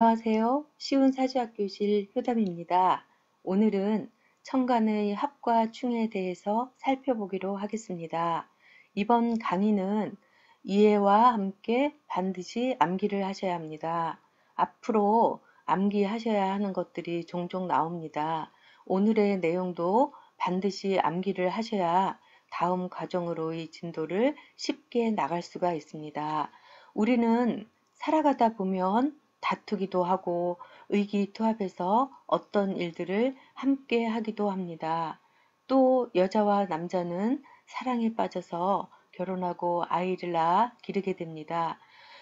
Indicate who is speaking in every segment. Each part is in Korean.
Speaker 1: 안녕하세요. 쉬운 사주학교실 효담입니다. 오늘은 천간의 합과 충에 대해서 살펴보기로 하겠습니다. 이번 강의는 이해와 함께 반드시 암기를 하셔야 합니다. 앞으로 암기하셔야 하는 것들이 종종 나옵니다. 오늘의 내용도 반드시 암기를 하셔야 다음 과정으로의 진도를 쉽게 나갈 수가 있습니다. 우리는 살아가다 보면 다투기도 하고 의기투합해서 어떤 일들을 함께 하기도 합니다. 또 여자와 남자는 사랑에 빠져서 결혼하고 아이를 낳아 기르게 됩니다.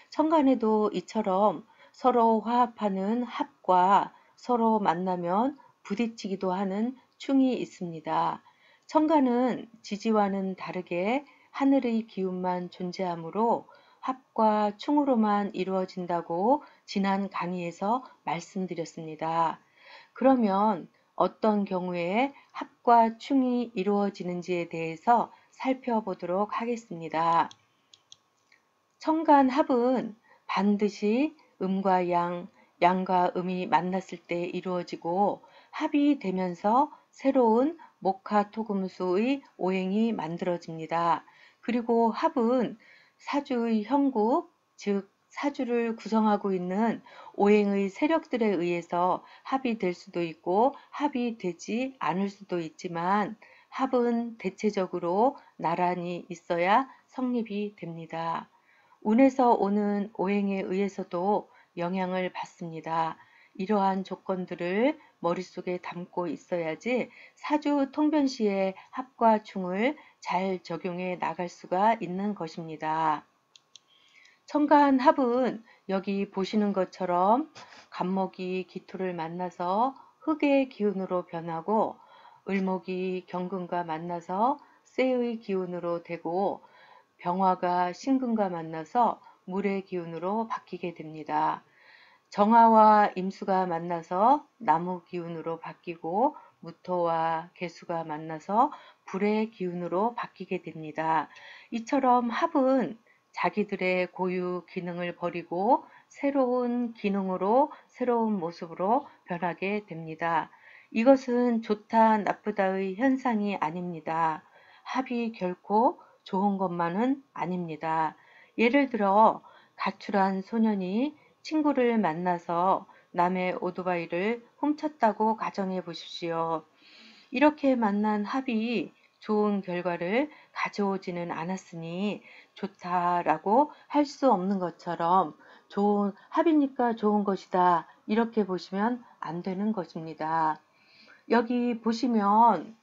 Speaker 1: 천간에도 이처럼 서로 화합하는 합과 서로 만나면 부딪히기도 하는 충이 있습니다. 천간은 지지와는 다르게 하늘의 기운만 존재하므로 합과 충으로만 이루어진다고 지난 강의에서 말씀드렸습니다. 그러면 어떤 경우에 합과 충이 이루어지는지에 대해서 살펴보도록 하겠습니다. 천간합은 반드시 음과 양, 양과 음이 만났을 때 이루어지고 합이 되면서 새로운 목화토금수의 오행이 만들어집니다. 그리고 합은 사주의 형국, 즉 사주를 구성하고 있는 오행의 세력들에 의해서 합이 될 수도 있고 합이 되지 않을 수도 있지만 합은 대체적으로 나란히 있어야 성립이 됩니다. 운에서 오는 오행에 의해서도 영향을 받습니다. 이러한 조건들을 머릿속에 담고 있어야지 사주 통변시의 합과 충을 잘 적용해 나갈 수가 있는 것입니다. 천간 합은 여기 보시는 것처럼 간목이 기토를 만나서 흙의 기운으로 변하고 을목이 경금과 만나서 쇠의 기운으로 되고 병화가 신금과 만나서 물의 기운으로 바뀌게 됩니다. 정화와 임수가 만나서 나무 기운으로 바뀌고 무토와 개수가 만나서 불의 기운으로 바뀌게 됩니다. 이처럼 합은 자기들의 고유 기능을 버리고 새로운 기능으로 새로운 모습으로 변하게 됩니다. 이것은 좋다 나쁘다의 현상이 아닙니다. 합이 결코 좋은 것만은 아닙니다. 예를 들어 가출한 소년이 친구를 만나서 남의 오토바이를 훔쳤다고 가정해 보십시오. 이렇게 만난 합이 좋은 결과를 가져오지는 않았으니 좋다라고 할 수 없는 것처럼 좋은 합이니까 좋은 것이다 이렇게 보시면 안 되는 것입니다. 여기 보시면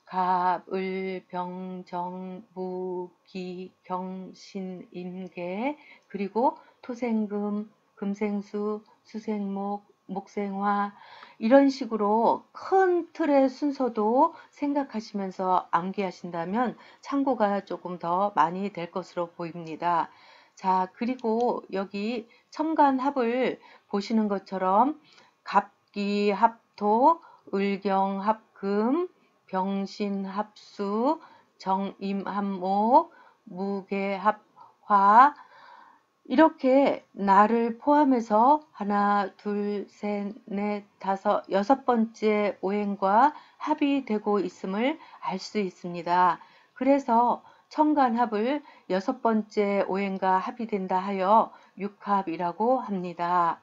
Speaker 1: 갑, 을, 병, 정, 무, 기, 경, 신, 임, 개 그리고 토생금, 금생수, 수생목, 목생화 이런 식으로 큰 틀의 순서도 생각하시면서 암기하신다면 참고가 조금 더 많이 될 것으로 보입니다. 자, 그리고 여기 천간합을 보시는 것처럼 갑기 합토, 을경 합금, 병신 합수, 정임 합목, 무계 합화 이렇게 나를 포함해서 하나, 둘, 셋, 넷, 다섯, 여섯 번째 오행과 합이 되고 있음을 알 수 있습니다. 그래서 천간합을 여섯 번째 오행과 합이 된다 하여 육합이라고 합니다.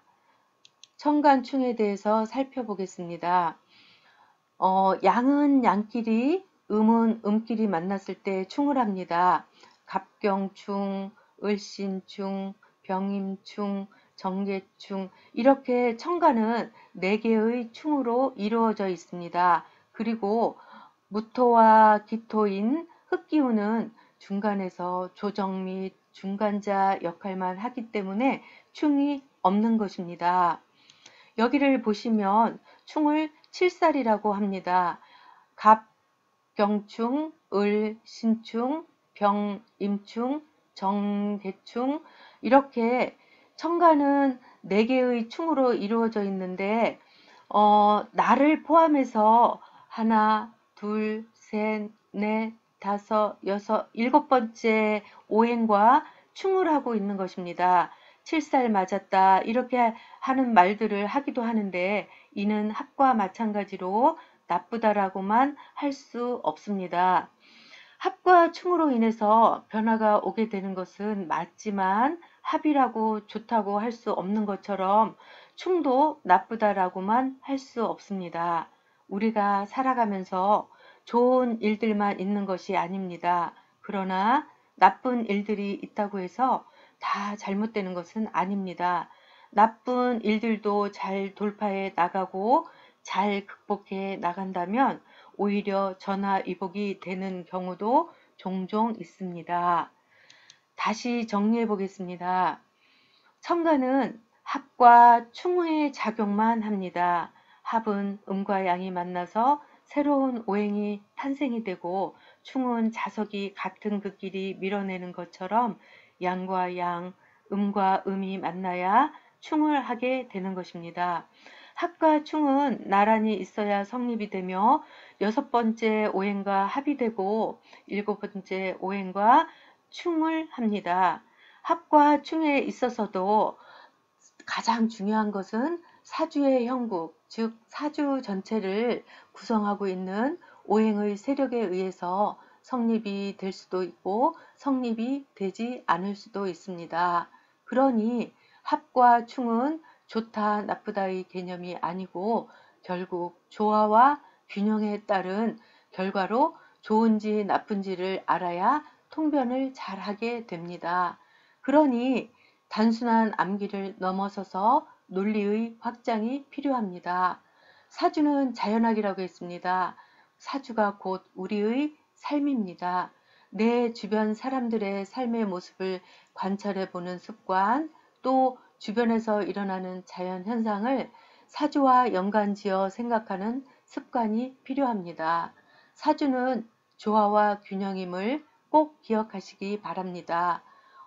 Speaker 1: 천간충에 대해서 살펴보겠습니다. 양은 양끼리, 음은 음끼리 만났을 때 충을 합니다. 갑경충, 을신충, 병임충, 정계충 이렇게 천간은 4개의 충으로 이루어져 있습니다. 그리고 무토와 기토인 흙기운은 중간에서 조정 및 중간자 역할만 하기 때문에 충이 없는 것입니다. 여기를 보시면 충을 칠살이라고 합니다. 갑, 경충, 을, 신충, 병, 임충, 정, 개충 이렇게 천간은 4개의 충으로 이루어져 있는데 나를 포함해서 하나, 둘, 셋, 넷, 다섯, 여섯, 일곱 번째 오행과 충을 하고 있는 것입니다. 칠살 맞았다 이렇게 하는 말들을 하기도 하는데 이는 합과 마찬가지로 나쁘다라고만 할 수 없습니다. 합과 충으로 인해서 변화가 오게 되는 것은 맞지만 합이라고 좋다고 할 수 없는 것처럼 충도 나쁘다라고만 할 수 없습니다. 우리가 살아가면서 좋은 일들만 있는 것이 아닙니다. 그러나 나쁜 일들이 있다고 해서 다 잘못되는 것은 아닙니다. 나쁜 일들도 잘 돌파해 나가고 잘 극복해 나간다면 오히려 전화위복이 되는 경우도 종종 있습니다. 다시 정리해 보겠습니다. 첨가는 합과 충의 작용만 합니다. 합은 음과 양이 만나서 새로운 오행이 탄생이 되고 충은 자석이 같은 그 길이 밀어내는 것처럼 양과 양, 음과 음이 만나야 충을 하게 되는 것입니다. 합과 충은 나란히 있어야 성립이 되며 여섯 번째 오행과 합이 되고 일곱 번째 오행과 충을 합니다. 합과 충에 있어서도 가장 중요한 것은 사주의 형국, 즉 사주 전체를 구성하고 있는 오행의 세력에 의해서 성립이 될 수도 있고 성립이 되지 않을 수도 있습니다. 그러니 합과 충은 좋다 나쁘다의 개념이 아니고 결국 조화와 균형에 따른 결과로 좋은지 나쁜지를 알아야 통변을 잘 하게 됩니다. 그러니 단순한 암기를 넘어서서 논리의 확장이 필요합니다. 사주는 자연학이라고 했습니다. 사주가 곧 우리의 삶입니다. 내 주변 사람들의 삶의 모습을 관찰해 보는 습관, 또 주변에서 일어나는 자연 현상을 사주와 연관지어 생각하는 습관이 필요합니다. 사주는 조화와 균형임을 꼭 기억하시기 바랍니다.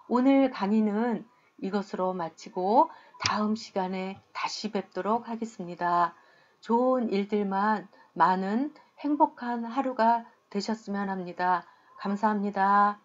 Speaker 1: 오늘 강의는 이것으로 마치고 다음 시간에 다시 뵙도록 하겠습니다. 좋은 일들만 많은 행복한 하루가 되셨으면 합니다. 감사합니다.